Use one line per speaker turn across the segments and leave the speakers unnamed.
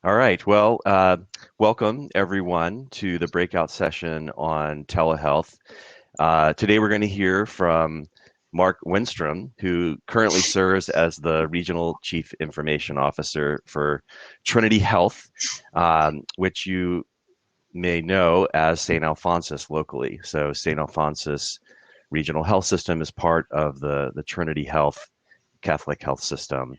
All right. Well, welcome everyone to the breakout session on telehealth. Today we're going to hear from Mark Winstrom, who currently serves as the Regional Chief Information Officer for Trinity Health, which you may know as St. Alphonsus locally. So St. Alphonsus Regional Health System is part of the Trinity Health Catholic Health System.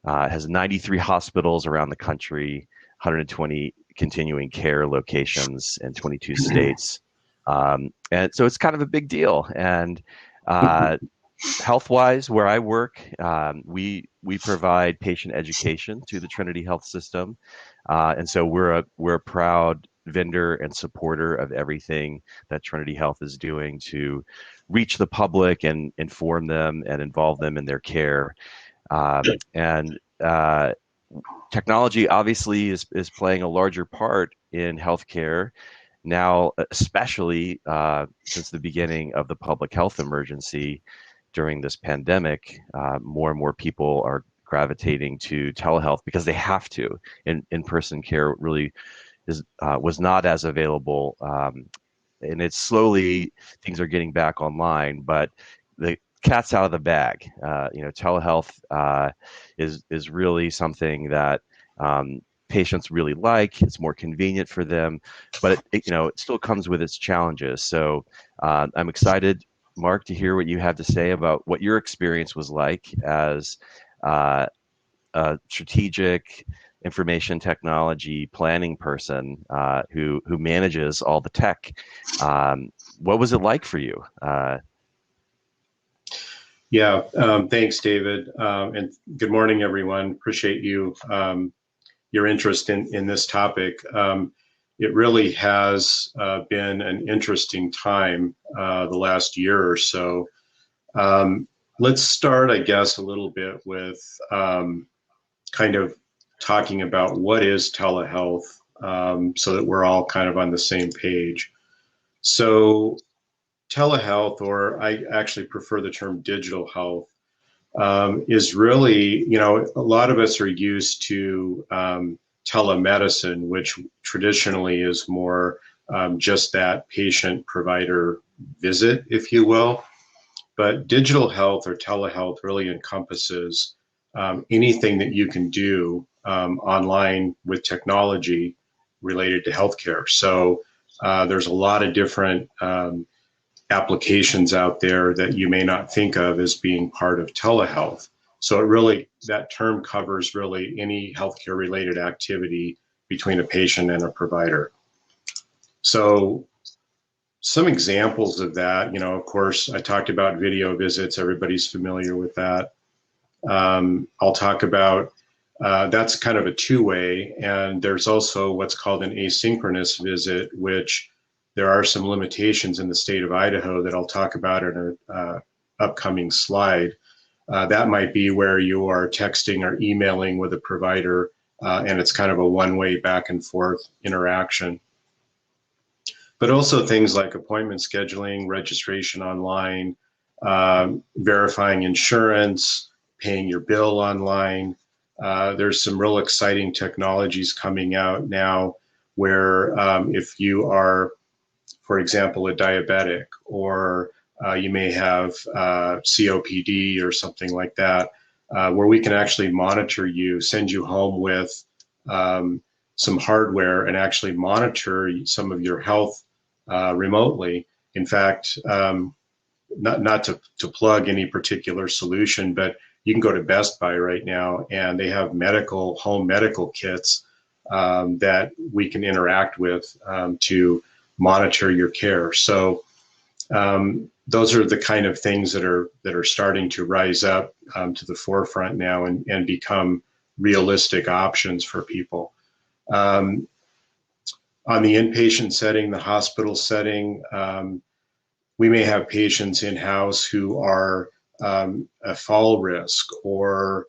It has 93 hospitals around the country, 120 continuing care locations in 22 states. And so it's kind of a big deal. And uh, health-wise, where I work, we provide patient education to the Trinity Health System, and so we're a proud vendor and supporter of everything that Trinity Health is doing to reach the public and inform them and involve them in their care. And technology obviously is playing a larger part in healthcare now, especially since the beginning of the public health emergency during this pandemic. More and more people are gravitating to telehealth because they have to. In-person care really was not as available, and it's slowly things are getting back online, but the cat's out of the bag. Telehealth is really something that patients really like. It's more convenient for them, but it still comes with its challenges. So I'm excited, Mark, to hear what you have to say about what your experience was like as uh, a strategic information technology planning person who manages all the tech. What was it like for you?
Yeah, thanks, David, and good morning, everyone. Appreciate your interest in this topic. It really has been an interesting time the last year or so. Let's start, I guess, a little bit with kind of talking about what is telehealth, so that we're all kind of on the same page. So telehealth, or I actually prefer the term digital health, is really, a lot of us are used to telemedicine, which traditionally is more just that patient provider visit, if you will. But digital health or telehealth really encompasses anything that you can do online with technology related to healthcare. So there's a lot of different applications out there that you may not think of as being part of telehealth. So that term covers really any healthcare related activity between a patient and a provider. So some examples of that, of course, I talked about video visits. Everybody's familiar with that. I'll talk about that's kind of a two-way, and there's also what's called an asynchronous visit, which there are some limitations in the state of Idaho that I'll talk about in an upcoming slide. That might be where you are texting or emailing with a provider, and it's kind of a one-way back and forth interaction. But also things like appointment scheduling, registration online, verifying insurance, paying your bill online. There's some real exciting technologies coming out now where if you are, for example, a diabetic, or you may have COPD or something like that, where we can actually monitor you, send you home with some hardware and actually monitor some of your health remotely. In fact, not to plug any particular solution, but you can go to Best Buy right now and they have home medical kits that we can interact with to monitor your care. So those are the kind of things that are starting to rise up to the forefront now and become realistic options for people. On the inpatient setting, the hospital setting, we may have patients in-house who are a fall risk or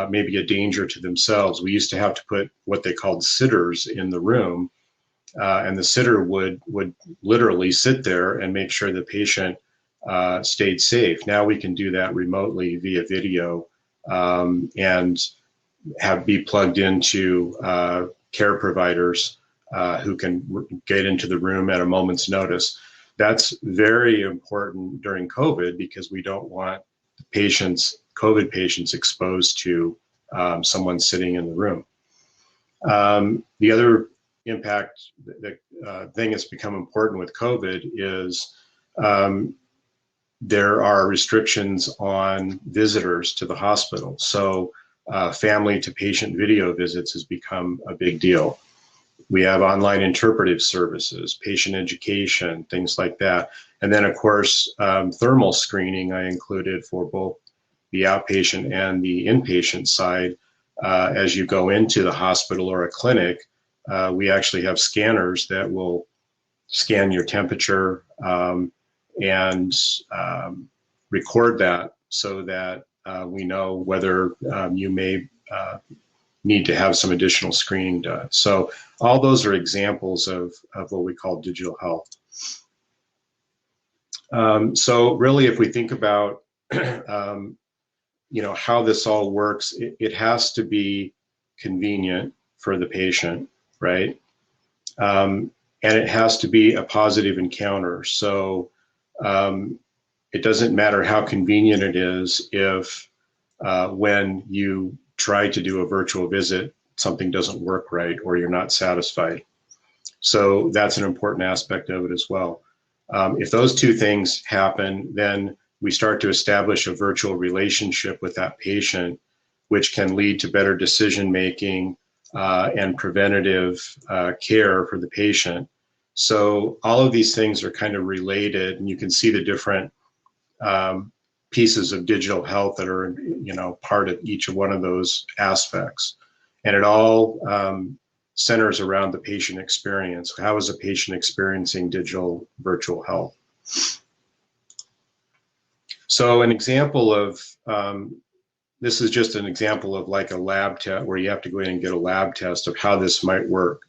maybe a danger to themselves. We used to have to put what they called sitters in the room, and the sitter would literally sit there and make sure the patient stayed safe. Now we can do that remotely via video, and be plugged into care providers who can get into the room at a moment's notice. That's very important during COVID because we don't want COVID patients exposed to someone sitting in the room. The other impact, the thing that's become important with COVID is there are restrictions on visitors to the hospital. So family to patient video visits has become a big deal. We have online interpretive services, patient education, things like that. And then, of course, thermal screening I included for both the outpatient and the inpatient side. As you go into the hospital or a clinic, we actually have scanners that will scan your temperature and record that so that we know whether you may need to have some additional screening done. So all those are examples of what we call digital health. So really, if we think about how this all works, it has to be convenient for the patient, right? And it has to be a positive encounter. So it doesn't matter how convenient it is if when you try to do a virtual visit, something doesn't work right or you're not satisfied. So that's an important aspect of it as well. If those two things happen, then we start to establish a virtual relationship with that patient, which can lead to better decision making and preventative care for the patient. So all of these things are kind of related, and you can see the different pieces of digital health that are, part of each of one of those aspects. And it all centers around the patient experience. How is a patient experiencing digital virtual health? So an example of, this is just an example of like a lab test where you have to go in and get a lab test of how this might work.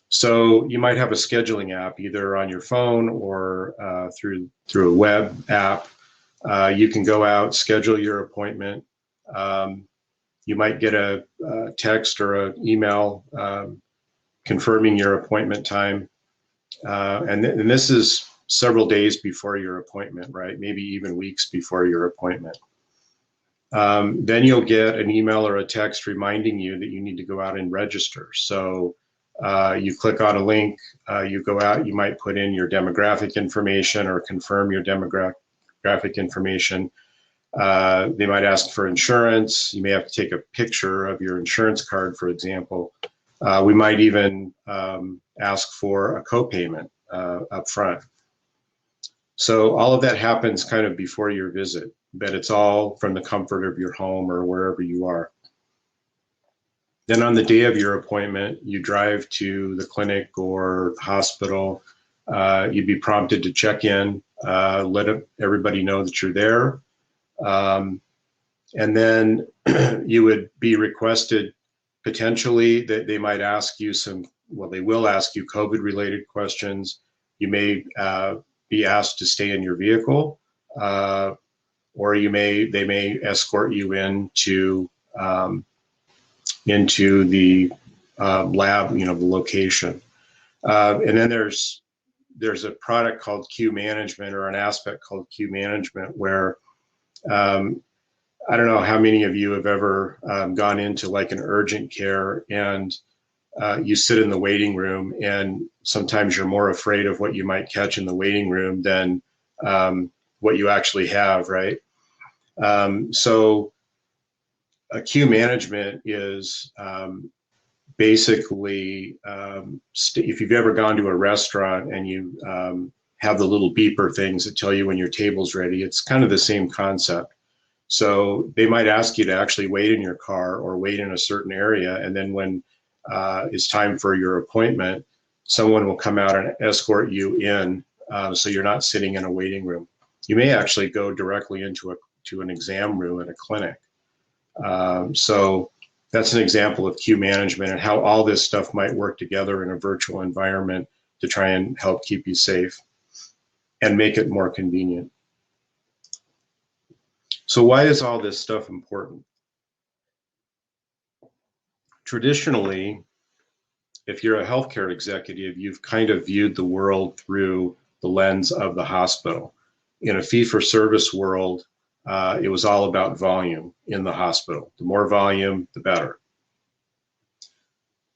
So you might have a scheduling app either on your phone or through a web app. You can go out, schedule your appointment. You might get a text or an email confirming your appointment time. And this is several days before your appointment, right? Maybe even weeks before your appointment. Then you'll get an email or a text reminding you that you need to go out and register. So you click on a link, you go out, you might put in your demographic information or confirm your demographic information. They might ask for insurance. You may have to take a picture of your insurance card, for example. We might even ask for a copayment up front. So all of that happens kind of before your visit, but it's all from the comfort of your home or wherever you are. Then on the day of your appointment, you drive to the clinic or hospital. You'd be prompted to check in, let everybody know that you're there. And then you would be requested potentially that they might ask you they will ask you COVID-related questions. You may be asked to stay in your vehicle, or they may escort you into the lab, the location. And then there's a product called queue management, or an aspect called queue management, where I don't know how many of you have ever gone into like an urgent care and you sit in the waiting room, and sometimes you're more afraid of what you might catch in the waiting room than what you actually have, right? So a queue management is basically, if you've ever gone to a restaurant and you have the little beeper things that tell you when your table's ready, it's kind of the same concept. So they might ask you to actually wait in your car or wait in a certain area, and then when it's time for your appointment, someone will come out and escort you in, so you're not sitting in a waiting room. You may actually go directly into an exam room at a clinic. So that's an example of queue management and how all this stuff might work together in a virtual environment to try and help keep you safe and make it more convenient. So why is all this stuff important? traditionally, if you're a healthcare executive, you've kind of viewed the world through the lens of the hospital. In a fee-for-service world, it was all about volume in the hospital. The more volume, the better.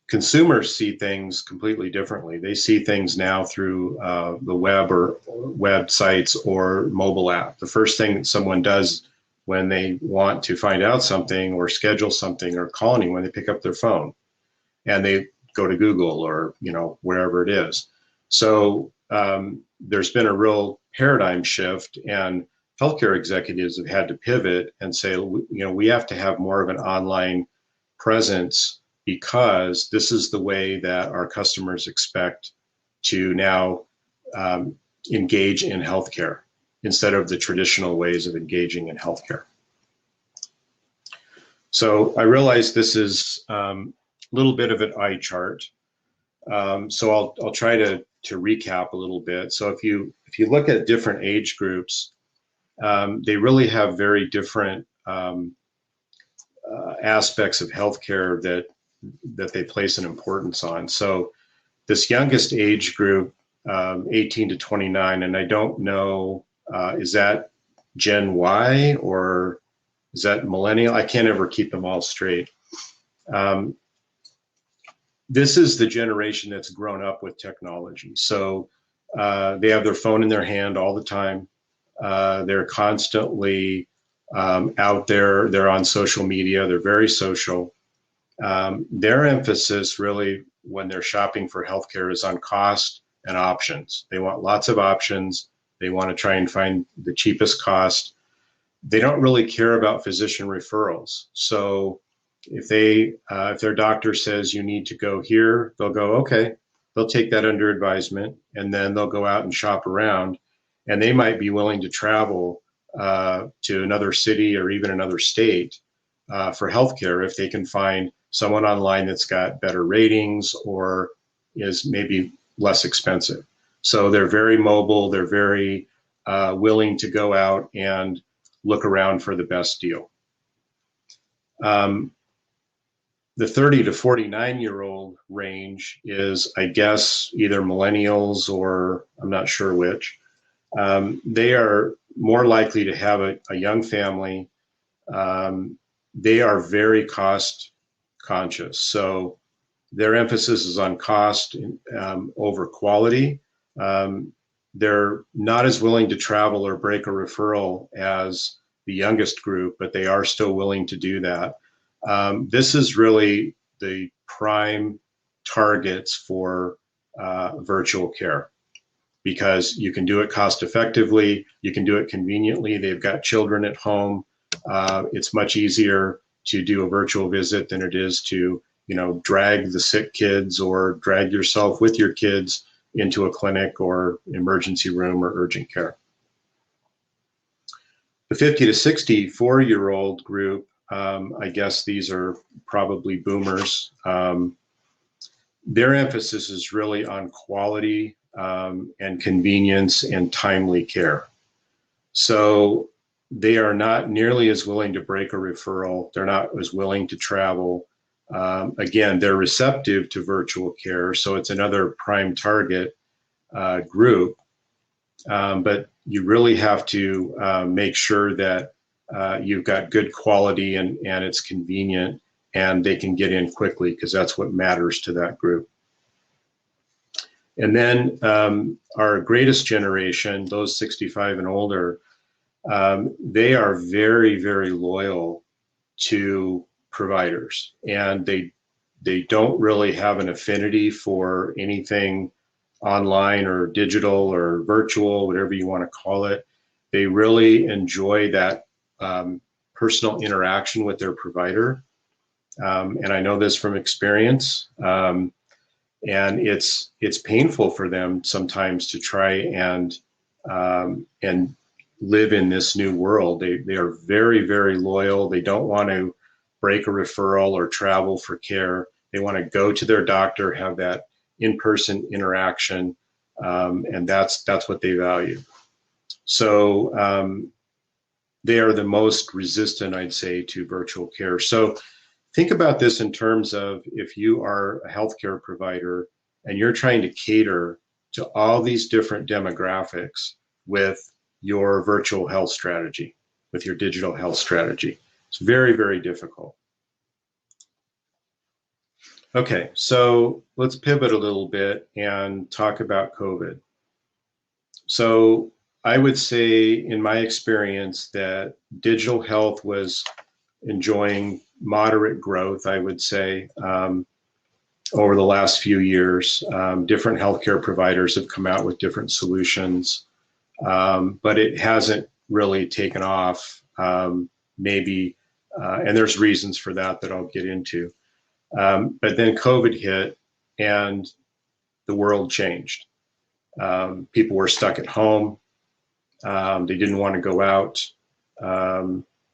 Consumers see things completely differently. They see things now through the web or websites or mobile app. The first thing that someone does when they want to find out something or schedule something or call anyone, they pick up their phone and they go to Google or wherever it is. So there's been a real paradigm shift, and healthcare executives have had to pivot and say, we have to have more of an online presence, because this is the way that our customers expect to now engage in healthcare instead of the traditional ways of engaging in healthcare. So I realize this is a little bit of an eye chart. So I'll try to recap a little bit. So if you look at different age groups, they really have very different aspects of healthcare that they place an importance on. So this youngest age group, 18 to 29, and I don't know, is that Gen Y or is that millennial? I can't ever keep them all straight. This is the generation that's grown up with technology. So they have their phone in their hand all the time. They're constantly out there. They're on social media. They're very social. Their emphasis really when they're shopping for healthcare is on cost and options. They want lots of options. They want to try and find the cheapest cost. They don't really care about physician referrals. So if their doctor says you need to go here, they'll go, okay. They'll take that under advisement, and then they'll go out and shop around, and they might be willing to travel to another city or even another state for healthcare if they can find someone online that's got better ratings or is maybe less expensive. So they're very mobile. They're very willing to go out and look around for the best deal. The 30 to 49-year-old range is, I guess, either millennials or I'm not sure which. They are more likely to have a young family. They are very cost conscious. So their emphasis is on cost over quality. They're not as willing to travel or break a referral as the youngest group, but they are still willing to do that. This is really the prime targets for virtual care, because you can do it cost effectively, you can do it conveniently. They've got children at home. It's much easier to do a virtual visit than it is to, drag the sick kids or drag yourself with your kids into a clinic or emergency room or urgent care. The 50 to 64-year-old group, I guess these are probably boomers. Their emphasis is really on quality and convenience and timely care. So they are not nearly as willing to break a referral. They're not as willing to travel. Again, they're receptive to virtual care, so it's another prime target group. But you really have to make sure that you've got good quality and it's convenient and they can get in quickly, because that's what matters to that group. And then our greatest generation, those 65 and older, they are very, very loyal to providers, and they don't really have an affinity for anything online or digital or virtual, whatever you want to call it. They really enjoy that personal interaction with their provider. And I know this from experience. And it's painful for them sometimes to try and live in this new world. They are very, very loyal. They don't want to break a referral or travel for care. They want to go to their doctor, have that in-person interaction, and that's what they value. So they are the most resistant, I'd say, to virtual care. So think about this in terms of if you are a healthcare provider and you're trying to cater to all these different demographics with your virtual health strategy, with your digital health strategy. It's very, very difficult. Okay, so let's pivot a little bit and talk about COVID. So I would say, in my experience, that digital health was enjoying moderate growth, I would say, over the last few years. Different healthcare providers have come out with different solutions, but it hasn't really taken off, maybe, and there's reasons for that that I'll get into. But then COVID hit and the world changed. People were stuck at home. They didn't want to go out.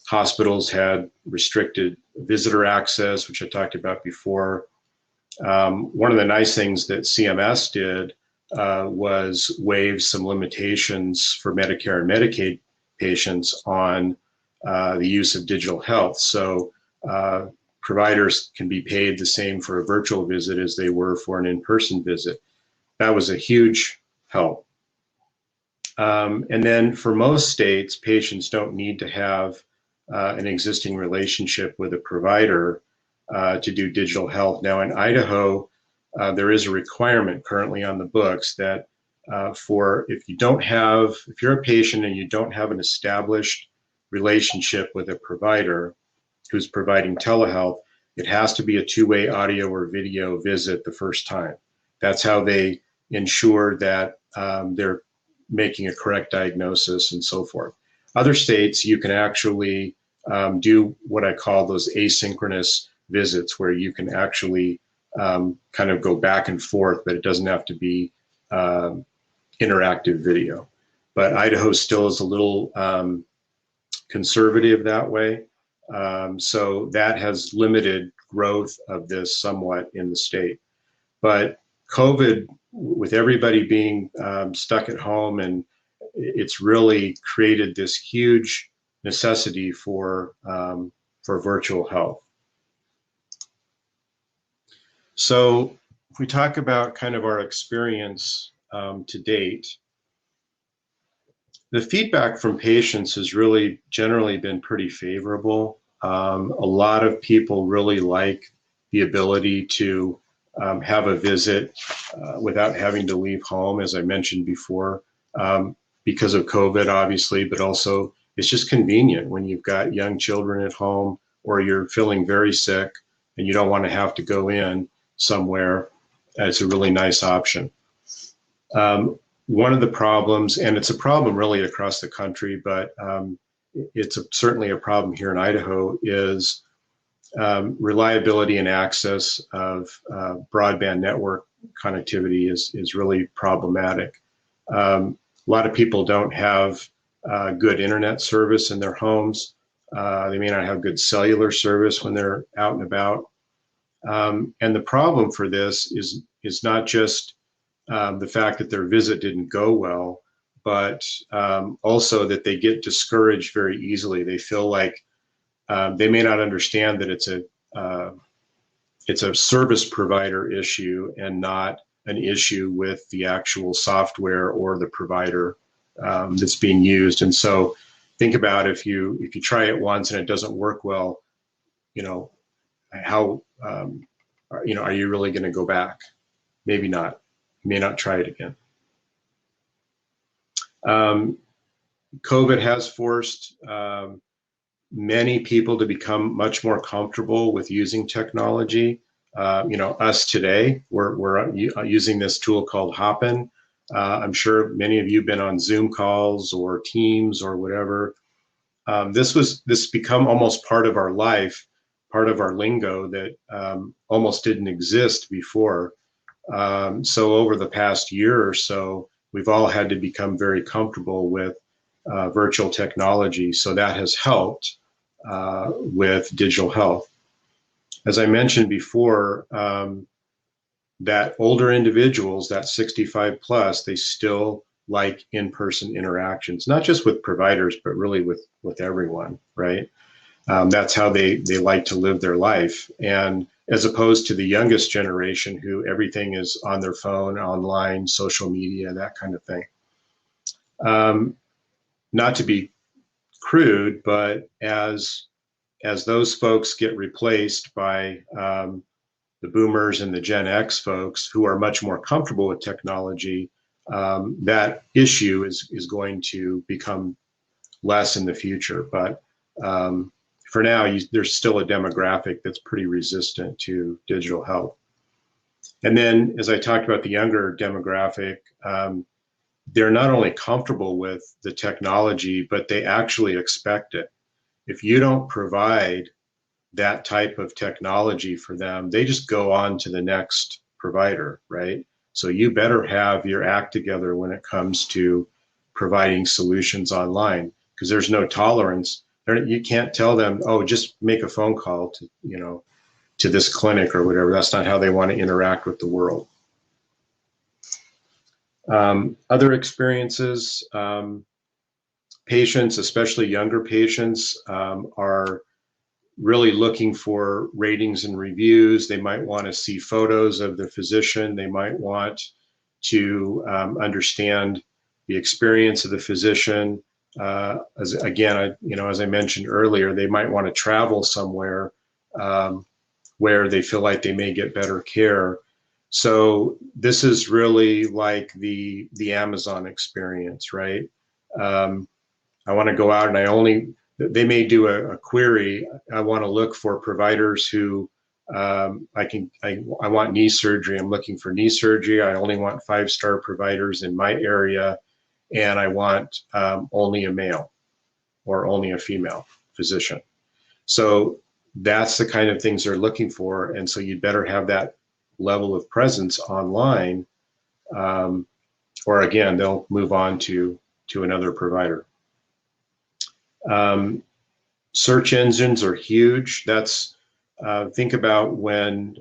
Hospitals had restricted visitor access, which I talked about before. One of the nice things that CMS did was waive some limitations for Medicare and Medicaid patients on the use of digital health. So providers can be paid the same for a virtual visit as they were for an in-person visit. That was a huge help. And then for most states, patients don't need to have an existing relationship with a provider to do digital health. Now in Idaho, there is a requirement currently on the books that if you're a patient and you don't have an established relationship with a provider who's providing telehealth, it has to be a two-way audio or video visit the first time. That's how they ensure that they're making a correct diagnosis and so forth. Other states, you can actually do what I call those asynchronous visits, where you can actually kind of go back and forth, but it doesn't have to be interactive video. But Idaho still is a little conservative that way. So that has limited growth of this somewhat in the state. But COVID, with everybody being stuck at home, and it's really created this huge necessity for virtual health. So if we talk about kind of our experience to date, the feedback from patients has really generally been pretty favorable. A lot of people really like the ability to have a visit without having to leave home, as I mentioned before, because of COVID, obviously, but also it's just convenient when you've got young children at home or you're feeling very sick and you don't want to have to go in somewhere. It's a really nice option. One of the problems, and it's a problem really across the country, but it's certainly a problem here in Idaho, is reliability and access of broadband network connectivity is really problematic. A lot of people don't have good internet service in their homes. They may not have good cellular service when they're out and about. And the problem for this is not just the fact that their visit didn't go well, but also that they get discouraged very easily. They feel like they may not understand that it's a service provider issue and not an issue with the actual software or the provider that's being used. And so think about if you try it once and it doesn't work well, how are you really going to go back? Maybe not. You may not try it again. COVID has forced many people to become much more comfortable with using technology. Us today, we're using this tool called Hopin. I'm sure many of you have been on Zoom calls or Teams or whatever. This become almost part of our life, part of our lingo that almost didn't exist before. So over the past year or so, we've all had to become very comfortable with virtual technology. So that has helped with digital health. As I mentioned before, that older individuals, that 65 plus, they still like in-person interactions, not just with providers, but really with everyone, right? That's how they like to live their life. And as opposed to the youngest generation who everything is on their phone, online, social media, that kind of thing. Not to be crude, but as those folks get replaced by the boomers and the Gen X folks who are much more comfortable with technology, that issue is going to become less in the future. But for now, there's still a demographic that's pretty resistant to digital health. And then, as I talked about the younger demographic, they're not only comfortable with the technology, but they actually expect it. If you don't provide that type of technology for them, they just go on to the next provider, right? So you better have your act together when it comes to providing solutions online, because there's no tolerance. You can't tell them, oh, just make a phone call to, to this clinic or whatever. That's not how they want to interact with the world. Other experiences, patients, especially younger patients, are really looking for ratings and reviews. They might want to see photos of the physician. They might want to understand the experience of the physician. As I mentioned earlier, they might want to travel somewhere where they feel like they may get better care. So this is really like the Amazon experience, right? I want to go out and they may do a query. I want to look for providers who I want knee surgery. I'm looking for knee surgery. I only want 5-star providers in my area, and I want only a male or only a female physician. So that's the kind of things they're looking for, and so you'd better have that level of presence online, or again, they'll move on to another provider. Search engines are huge. That's think about when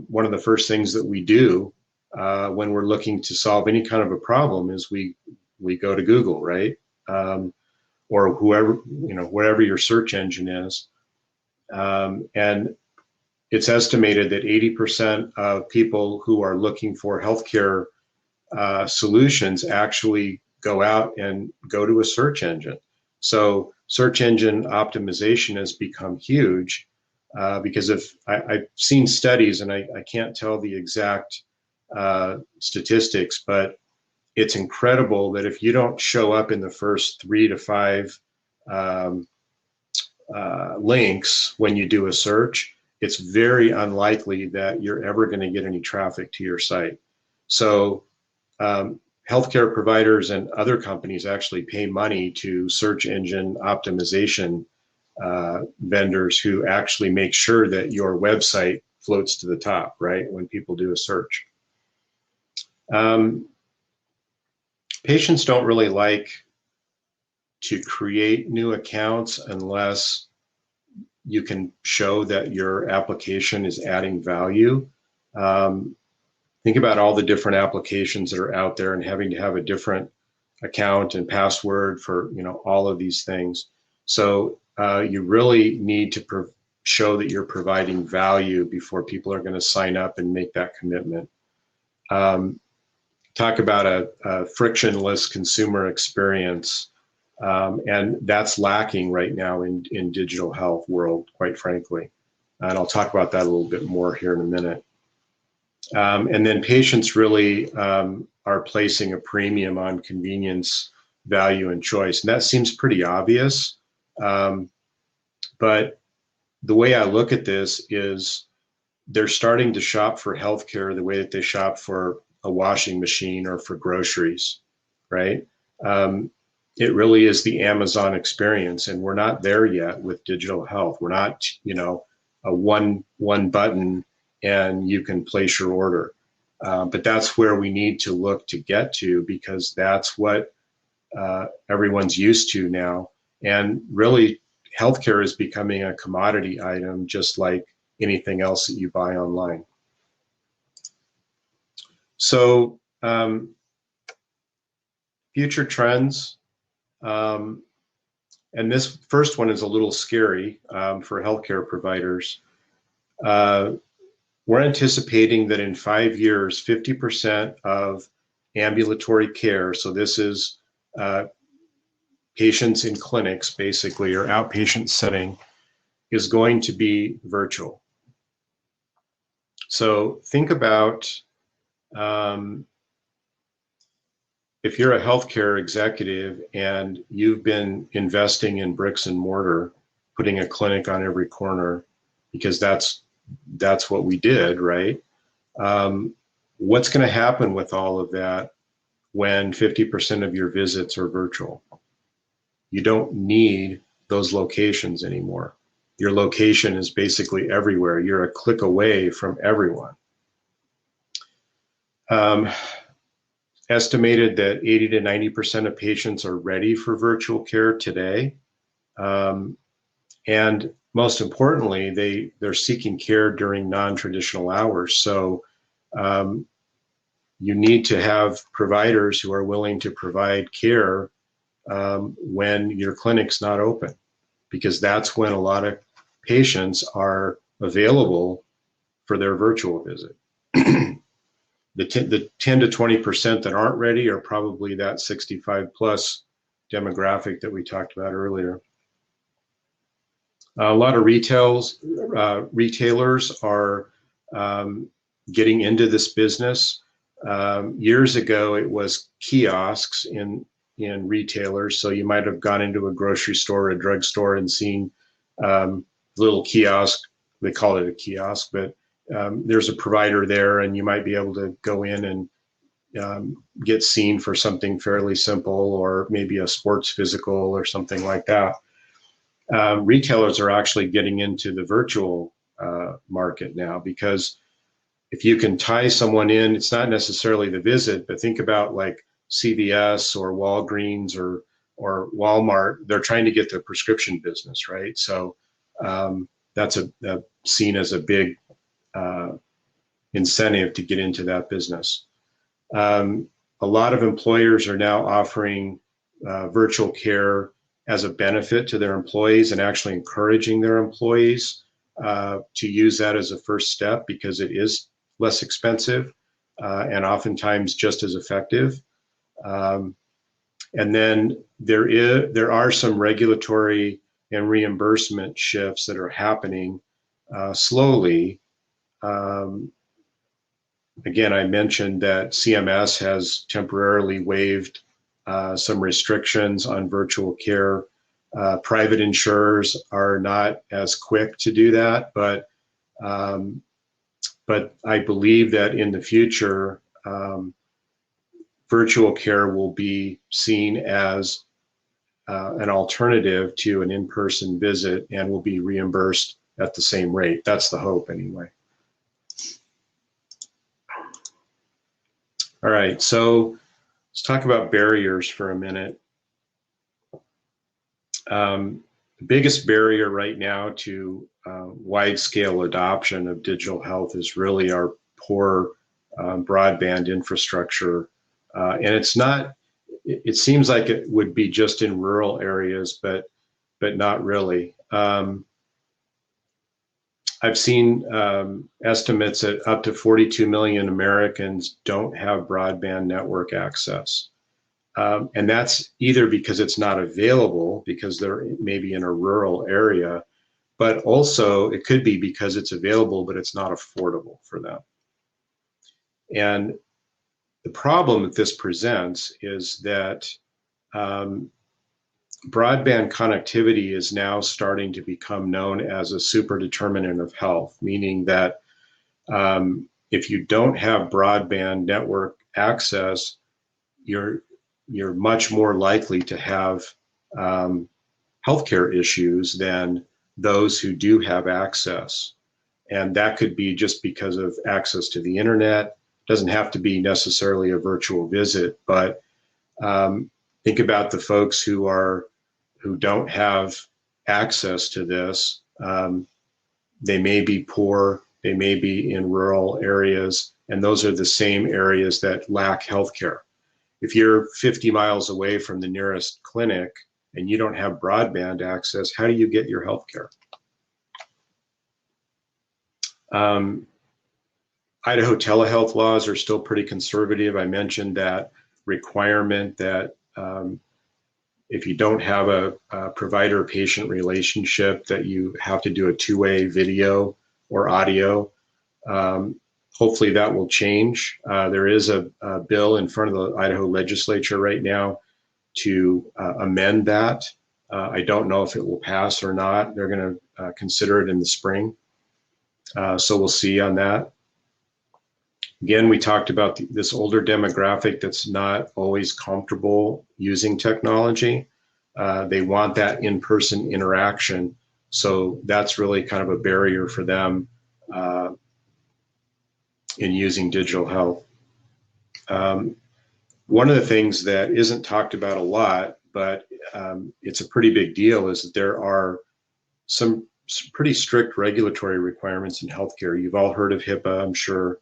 one of the first things that we do when we're looking to solve any kind of a problem is we go to Google, right? Or wherever your search engine is. And it's estimated that 80% of people who are looking for healthcare solutions actually go out and go to a search engine. So search engine optimization has become huge because I've seen studies, and I can't tell the exact statistics, but it's incredible that if you don't show up in the first 3 to 5 links when you do a search, it's very unlikely that you're ever going to get any traffic to your site. So healthcare providers and other companies actually pay money to search engine optimization vendors who actually make sure that your website floats to the top, right, when people do a search. Patients don't really like to create new accounts unless you can show that your application is adding value. Think about all the different applications that are out there and having to have a different account and password for all of these things. So you really need to show that you're providing value before people are going to sign up and make that commitment. Talk about a frictionless consumer experience, and that's lacking right now in digital health world, quite frankly. And I'll talk about that a little bit more here in a minute. And then patients really are placing a premium on convenience, value, and choice. And that seems pretty obvious. But the way I look at this is they're starting to shop for healthcare the way that they shop for a washing machine or for groceries, right? It really is the Amazon experience, and we're not there yet with digital health. We're not, a one button and you can place your order. But that's where we need to look to get to, because that's what everyone's used to now. And really, healthcare is becoming a commodity item, just like anything else that you buy online. So future trends, and this first one is a little scary for healthcare providers. Uh, we're anticipating that in 5 years, 50% of ambulatory care, so this is patients in clinics basically, or outpatient setting, is going to be virtual. So think about if you're a healthcare executive and you've been investing in bricks and mortar, putting a clinic on every corner, because that's what we did, right? What's going to happen with all of that when 50% of your visits are virtual? You don't need those locations anymore. Your location is basically everywhere. You're a click away from everyone. Estimated that 80 to 90% of patients are ready for virtual care today. And most importantly, they're seeking care during non-traditional hours. So you need to have providers who are willing to provide care when your clinic's not open, because that's when a lot of patients are available for their virtual visit. The 10 to 20% that aren't ready are probably that 65 plus demographic that we talked about earlier. A lot of retailers are getting into this business. Years ago, it was kiosks in retailers. So you might have gone into a grocery store, a drugstore, and seen little kiosk. They call it a kiosk, but there's a provider there, and you might be able to go in and get seen for something fairly simple, or maybe a sports physical or something like that. Retailers are actually getting into the virtual market now, because if you can tie someone in, it's not necessarily the visit, but think about like CVS or Walgreens or Walmart. They're trying to get the prescription business, right? So that's seen as a big incentive to get into that business. A lot of employers are now offering virtual care as a benefit to their employees, and actually encouraging their employees to use that as a first step, because it is less expensive and oftentimes just as effective. And then there are some regulatory and reimbursement shifts that are happening slowly. Again, I mentioned that CMS has temporarily waived some restrictions on virtual care. Private insurers are not as quick to do that, but I believe that in the future, virtual care will be seen as an alternative to an in-person visit, and will be reimbursed at the same rate. That's the hope, anyway. All right, so let's talk about barriers for a minute. The biggest barrier right now to wide-scale adoption of digital health is really our poor broadband infrastructure. And it's not, it seems like it would be just in rural areas, but not really. I've seen estimates that up to 42 million Americans don't have broadband network access. And that's either because it's not available, because they're maybe in a rural area, but also it could be because it's available, but it's not affordable for them. And the problem that this presents is that broadband connectivity is now starting to become known as a super determinant of health, meaning that if you don't have broadband network access, you're much more likely to have healthcare issues than those who do have access. And that could be just because of access to the internet. It doesn't have to be necessarily a virtual visit, but think about the folks who don't have access to this. They may be poor, they may be in rural areas, and those are the same areas that lack healthcare. If you're 50 miles away from the nearest clinic, and you don't have broadband access, how do you get your health care? Idaho telehealth laws are still pretty conservative. I mentioned that requirement that if you don't have a provider-patient relationship, that you have to do a two-way video or audio. Hopefully that will change. There is a bill in front of the Idaho legislature right now to amend that. I don't know if it will pass or not. They're going to consider it in the spring. So we'll see on that. Again, we talked about this older demographic that's not always comfortable using technology. They want that in-person interaction. So that's really kind of a barrier for them in using digital health. One of the things that isn't talked about a lot, but it's a pretty big deal, is that there are some pretty strict regulatory requirements in healthcare. You've all heard of HIPAA, I'm sure.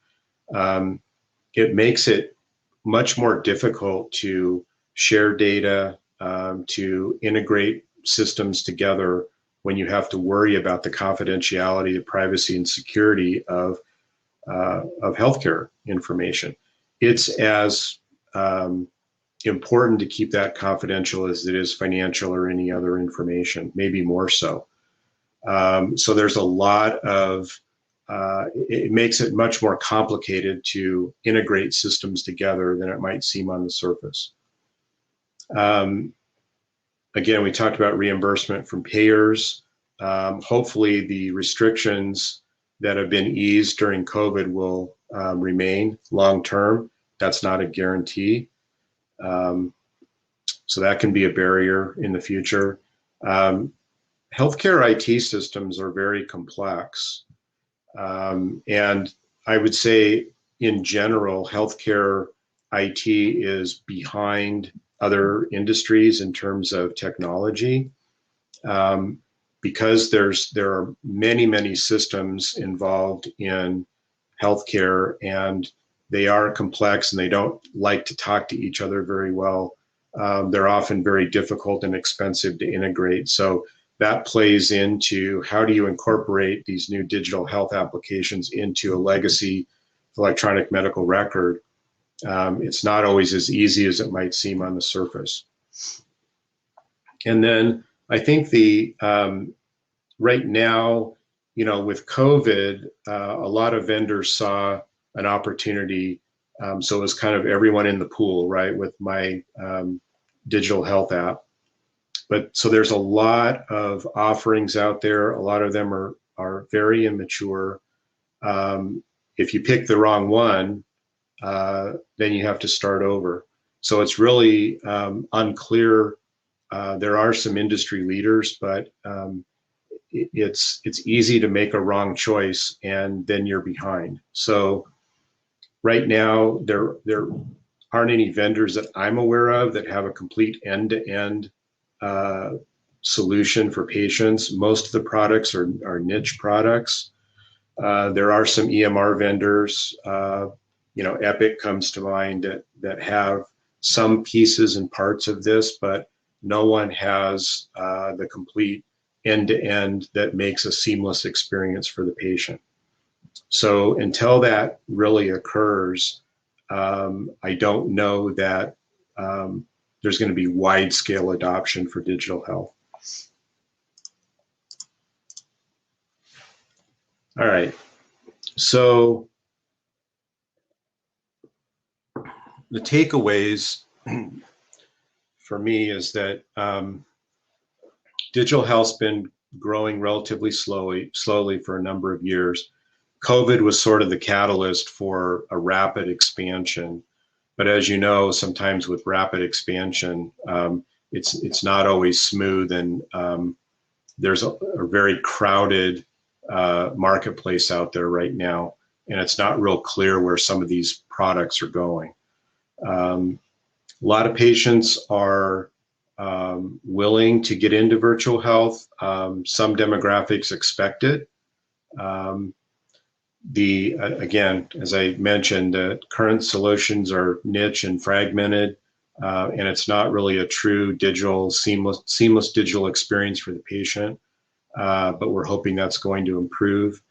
It makes it much more difficult to share data, to integrate systems together when you have to worry about the confidentiality, the privacy, and security of healthcare information. It's as important to keep that confidential as it is financial or any other information, maybe more so. So there's a lot of it makes it much more complicated to integrate systems together than it might seem on the surface. Again, we talked about reimbursement from payers. Hopefully the restrictions that have been eased during COVID will remain long-term. That's not a guarantee. So that can be a barrier in the future. Healthcare IT systems are very complex. And I would say, in general, healthcare IT is behind other industries in terms of technology, because there are many systems involved in healthcare, and they are complex, and they don't like to talk to each other very well. They're often very difficult and expensive to integrate. So that plays into how do you incorporate these new digital health applications into a legacy electronic medical record. It's not always as easy as it might seem on the surface. And then I think the right now, with COVID, a lot of vendors saw an opportunity. So it was kind of everyone in the pool, right, with my digital health app. But so there's a lot of offerings out there. A lot of them are very immature. If you pick the wrong one, then you have to start over. So it's really unclear. There are some industry leaders, but it's easy to make a wrong choice, and then you're behind. So right now, there aren't any vendors that I'm aware of that have a complete end-to-end solution for patients. Most of the products are niche products. There are some EMR vendors, Epic comes to mind, that have some pieces and parts of this, but no one has the complete end-to-end that makes a seamless experience for the patient. So until that really occurs, I don't know that there's going to be wide-scale adoption for digital health. All right, so the takeaways for me is that digital health's been growing relatively slowly for a number of years. COVID was sort of the catalyst for a rapid expansion. But as you know, sometimes with rapid expansion, it's not always smooth, and there's a very crowded marketplace out there right now, and it's not real clear where some of these products are going. A lot of patients are willing to get into virtual health. Some demographics expect it. Again, as I mentioned, current solutions are niche and fragmented. and it's not really a true digital, seamless digital experience for the patient, but we're hoping that's going to improve.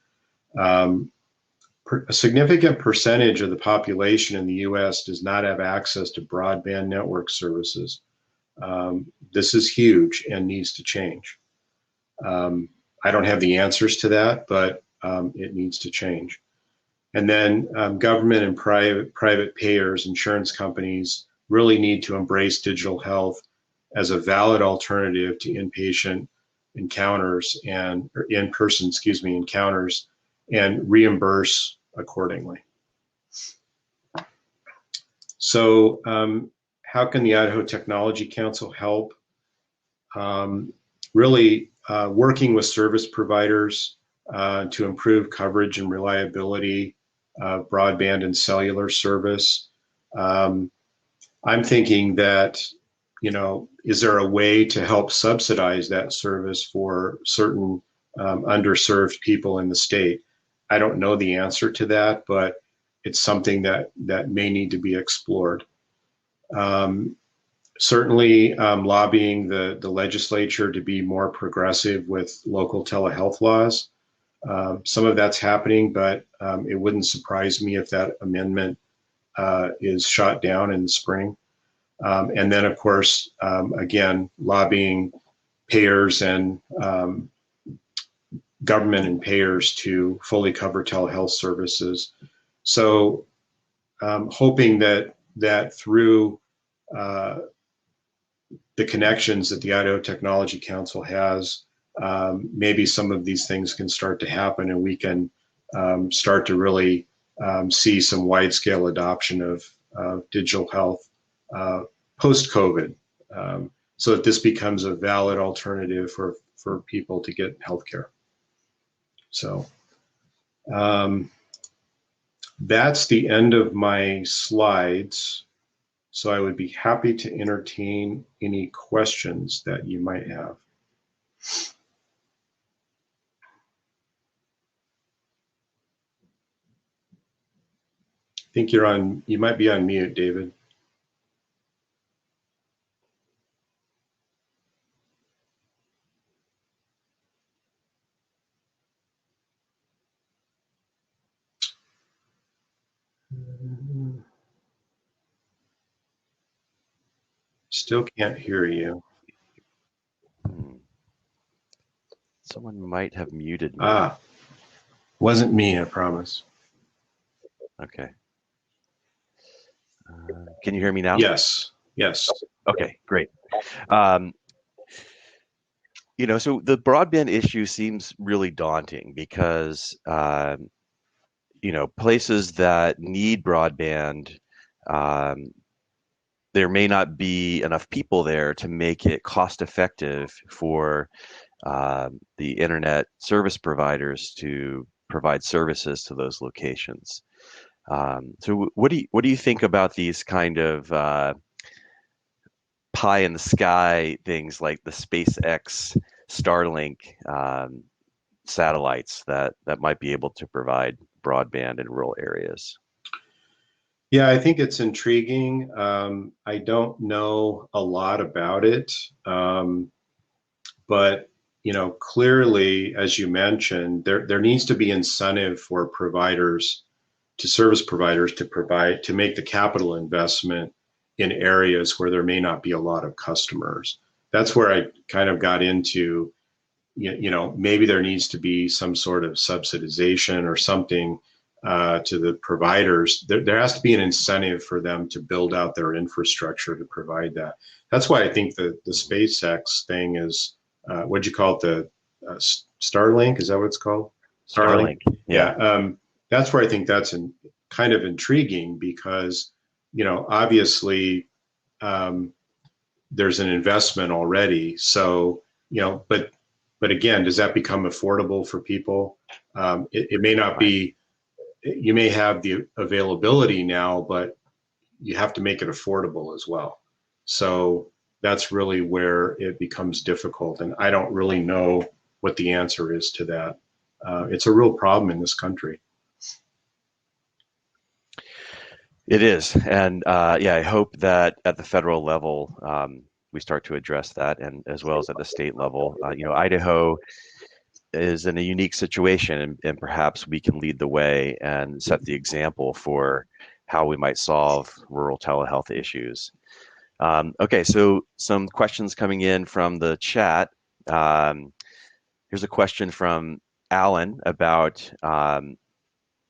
A significant percentage of the population in the U.S. does not have access to broadband network services. This is huge and needs to change. I don't have the answers to that, but it needs to change. And then government and private payers, insurance companies really need to embrace digital health as a valid alternative to inpatient encounters and in-person, encounters, and reimburse accordingly. So how can the Idaho Technology Council help? Really working with service providers to improve coverage and reliability of broadband and cellular service. I'm thinking that, is there a way to help subsidize that service for certain underserved people in the state? I don't know the answer to that, but it's something that may need to be explored. Certainly lobbying the legislature to be more progressive with local telehealth laws. Some of that's happening, but it wouldn't surprise me if that amendment is shot down in the spring. And then, of course, again, lobbying payers and government and payers to fully cover telehealth services. So hoping that through the connections that the Idaho Technology Council has, maybe some of these things can start to happen, and we can start to really see some wide-scale adoption of digital health post-COVID, so that this becomes a valid alternative for people to get healthcare. So that's the end of my slides. So I would be happy to entertain any questions that you might have. I think you might be on mute, David. Still can't hear you.
Someone might have muted me.
Wasn't me, I promise.
Okay. Can you hear me now?
Yes.
Okay, great. So the broadband issue seems really daunting because, places that need broadband, there may not be enough people there to make it cost effective for the internet service providers to provide services to those locations. So what do you think about these kind of pie in the sky things like the SpaceX Starlink satellites that might be able to provide broadband in rural areas?
Yeah, I think it's intriguing. I don't know a lot about it, but clearly, as you mentioned, there needs to be incentive for service providers to make the capital investment in areas where there may not be a lot of customers. That's where I kind of got into, maybe there needs to be some sort of subsidization or something to the providers. There has to be an incentive for them to build out their infrastructure to provide that. That's why I think the SpaceX thing is, what'd you call it? The Starlink? Is that what it's called?
Starlink.
Yeah. That's where I think that's kind of intriguing because, obviously there's an investment already. So, but again, does that become affordable for people? It may not be. You may have the availability now, but you have to make it affordable as well. So that's really where it becomes difficult. And I don't really know what the answer is to that. It's a real problem in this country.
It is, and yeah, I hope that at the federal level we start to address that, and as well as at the state level. Idaho is in a unique situation, and perhaps we can lead the way and set the example for how we might solve rural telehealth issues. Okay, so some questions coming in from the chat. Um, Here's a question from Alan about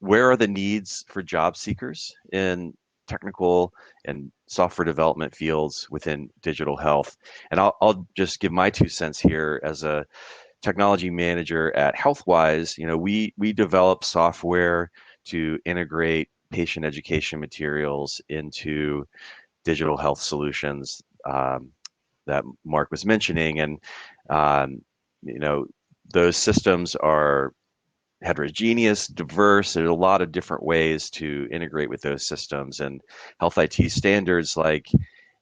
where are the needs for job seekers in technical and software development fields within digital health? And I'll just give my 2 cents here as a technology manager at HealthWise. We develop software to integrate patient education materials into digital health solutions that Mark was mentioning, and um, you know those systems are heterogeneous, diverse. There's a lot of different ways to integrate with those systems, and health IT standards like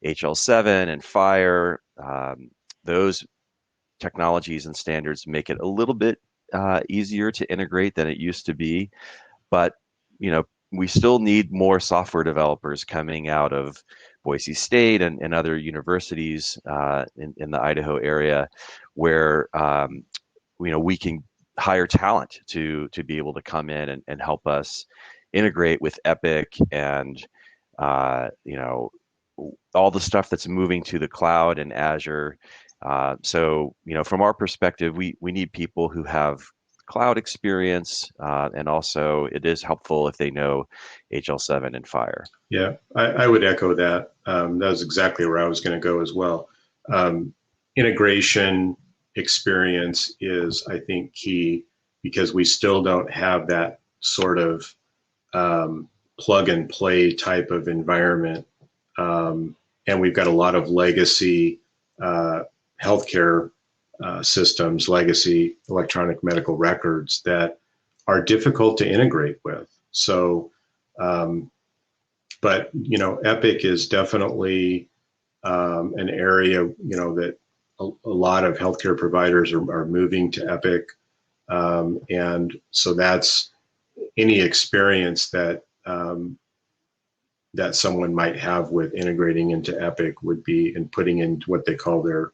HL7 and FHIR. Those technologies and standards make it a little bit easier to integrate than it used to be, but we still need more software developers coming out of Boise State and other universities in the Idaho area, where we can hire talent to be able to come in and help us integrate with Epic and all the stuff that's moving to the cloud and Azure. So from our perspective, we need people who have cloud experience, and also it is helpful if they know HL7 and FHIR.
Yeah, I would echo that. That was exactly where I was going to go as well. Integration experience is, I think, key because we still don't have that sort of plug and play type of environment. And we've got a lot of legacy healthcare systems, legacy electronic medical records that are difficult to integrate with. So, but Epic is definitely an area that a lot of healthcare providers are moving to Epic, and so that's any experience that that someone might have with integrating into Epic would be in putting in what they call their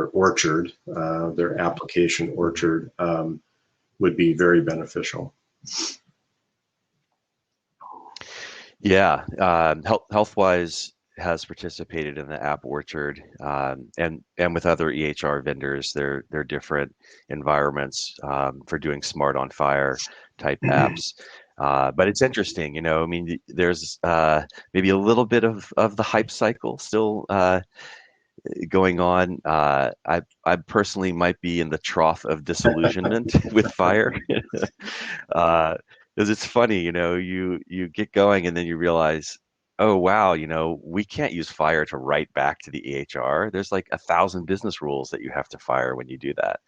orchard, their application orchard, would be very beneficial.
Yeah, HealthWise has participated in the App Orchard, and with other EHR vendors. They're different environments for doing smart on fire type apps. But it's interesting, I mean, there's maybe a little bit of the hype cycle still going on. I personally might be in the trough of disillusionment with fire. Because it's funny, you get going and then you realize, oh wow, we can't use fire to write back to the EHR. There's like 1,000 business rules that you have to fire when you do that,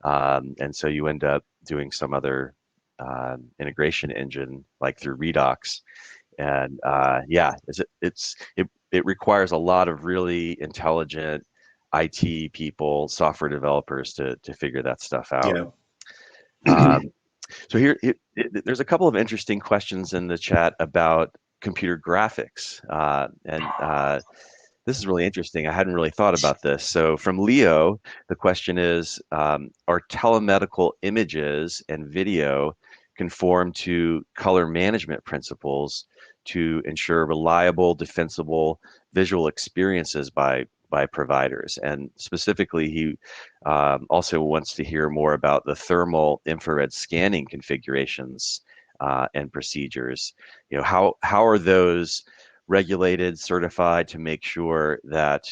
and so you end up doing some other integration engine like through Redox, and yeah, it requires a lot of really intelligent IT people, software developers to figure that stuff out.
Yeah.
So there's a couple of interesting questions in the chat about computer graphics, and this is really interesting. I hadn't really thought about this. So from Leo, the question is, are telemedical images and video conform to color management principles to ensure reliable, defensible visual experiences by providers? And specifically, he also wants to hear more about the thermal infrared scanning configurations and procedures. How are those regulated, certified to make sure that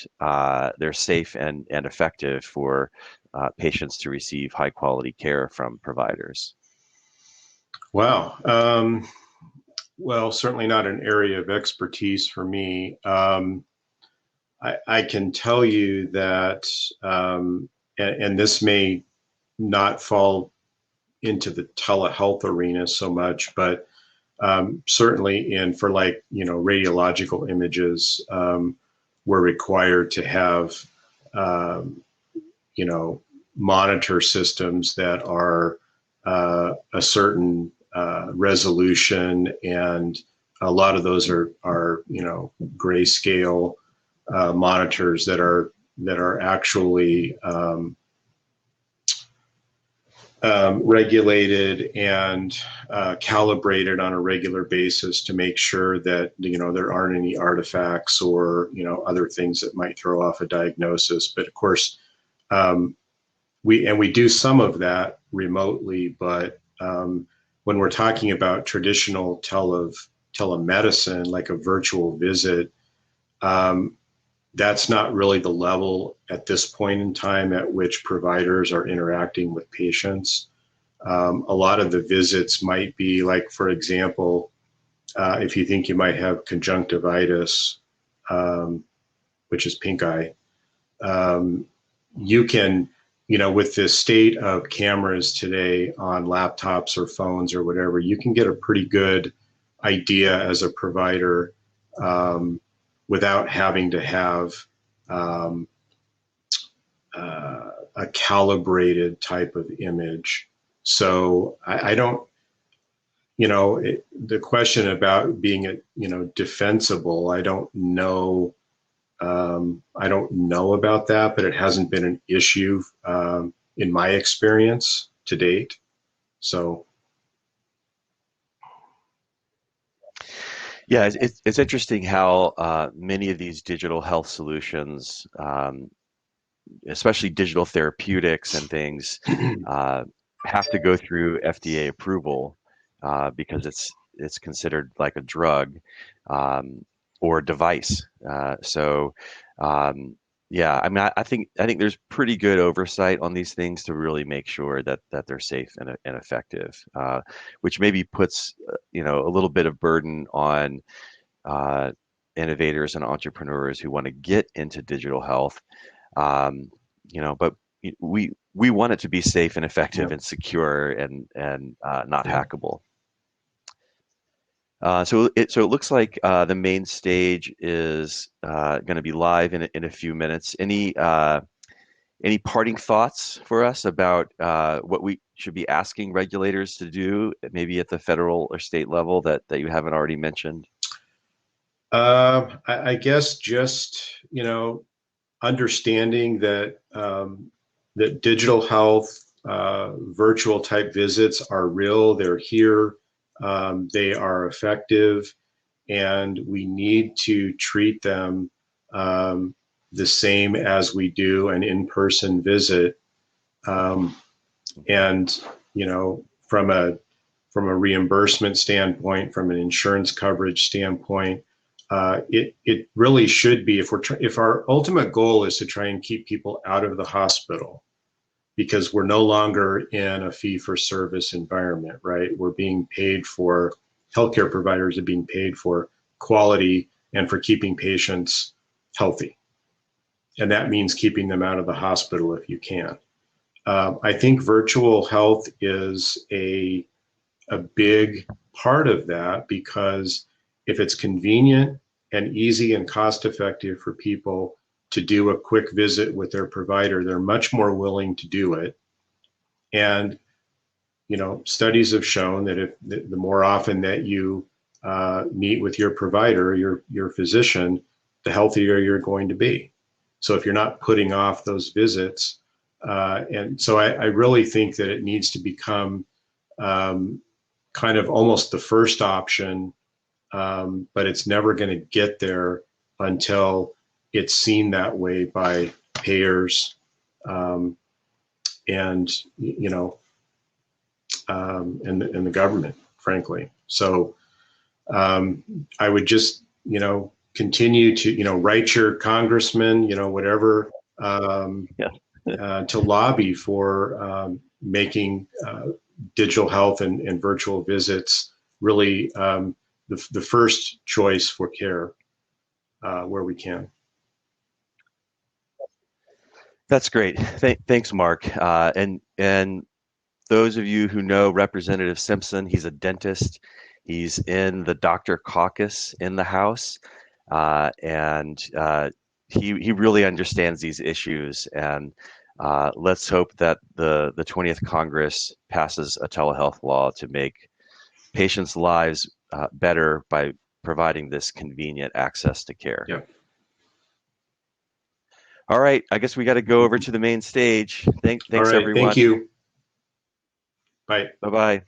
they're safe and effective for patients to receive high quality care from providers?
Wow. Well, certainly not an area of expertise for me. I can tell you that, and this may not fall into the telehealth arena so much, but certainly for radiological images, we're required to have monitor systems that are a certain resolution and a lot of those are grayscale monitors that are actually regulated and calibrated on a regular basis to make sure that there aren't any artifacts or other things that might throw off a diagnosis. But of course, we do some of that remotely. But when we're talking about traditional telemedicine, like a virtual visit, that's not really the level at this point in time at which providers are interacting with patients. A lot of the visits might be like, for example, if you think you might have conjunctivitis, which is pink eye, you can, with the state of cameras today on laptops or phones or whatever, you can get a pretty good idea as a provider without having to have a calibrated type of image. So I don't, the question about being, defensible, I don't know. I don't know about that, but it hasn't been an issue in my experience to date. So.
Yeah, it's interesting how many of these digital health solutions, especially digital therapeutics and things, have to go through FDA approval because it's considered like a drug or a device. Yeah, I mean, I think there's pretty good oversight on these things to really make sure that they're safe and effective, which maybe puts a little bit of burden on uh, innovators and entrepreneurs who want to get into digital health. But we want it to be safe and effective
Yeah.
and secure and not
Yeah.
hackable. So it looks like the main stage is going to be live in a few minutes. Any parting thoughts for us about what we should be asking regulators to do, maybe at the federal or state level that you haven't already mentioned?
I guess just understanding that that digital health, virtual type visits are real. They're here. They are effective, and we need to treat them the same as we do an in-person visit. And from a reimbursement standpoint, from an insurance coverage standpoint, it really should be, if our ultimate goal is to try and keep people out of the hospital, because we're no longer in a fee for service environment, right? We're being paid for, healthcare providers are being paid for quality and for keeping patients healthy. And that means keeping them out of the hospital if you can. I think virtual health is a big part of that, because if it's convenient and easy and cost effective for people to do a quick visit with their provider, they're much more willing to do it. And studies have shown that if the more often that you meet with your provider, your physician, the healthier you're going to be. So if you're not putting off those visits, and so I really think that it needs to become kind of almost the first option, but it's never going to get there until it's seen that way by payers, and and the government, frankly. So I would just continue to write your congressman, whatever,
Yeah.
to lobby for making digital health and virtual visits really the first choice for care where we can.
That's great. Thanks, Mark. And those of you who know Representative Simpson, he's a dentist. He's in the doctor caucus in the House, and he really understands these issues. And let's hope that the 20th Congress passes a telehealth law to make patients' lives better by providing this convenient access to care.
Yeah.
All right, I guess we got to go over to the main stage.
All
Thanks
right. Thank
everyone.
you. Bye.
Bye-bye.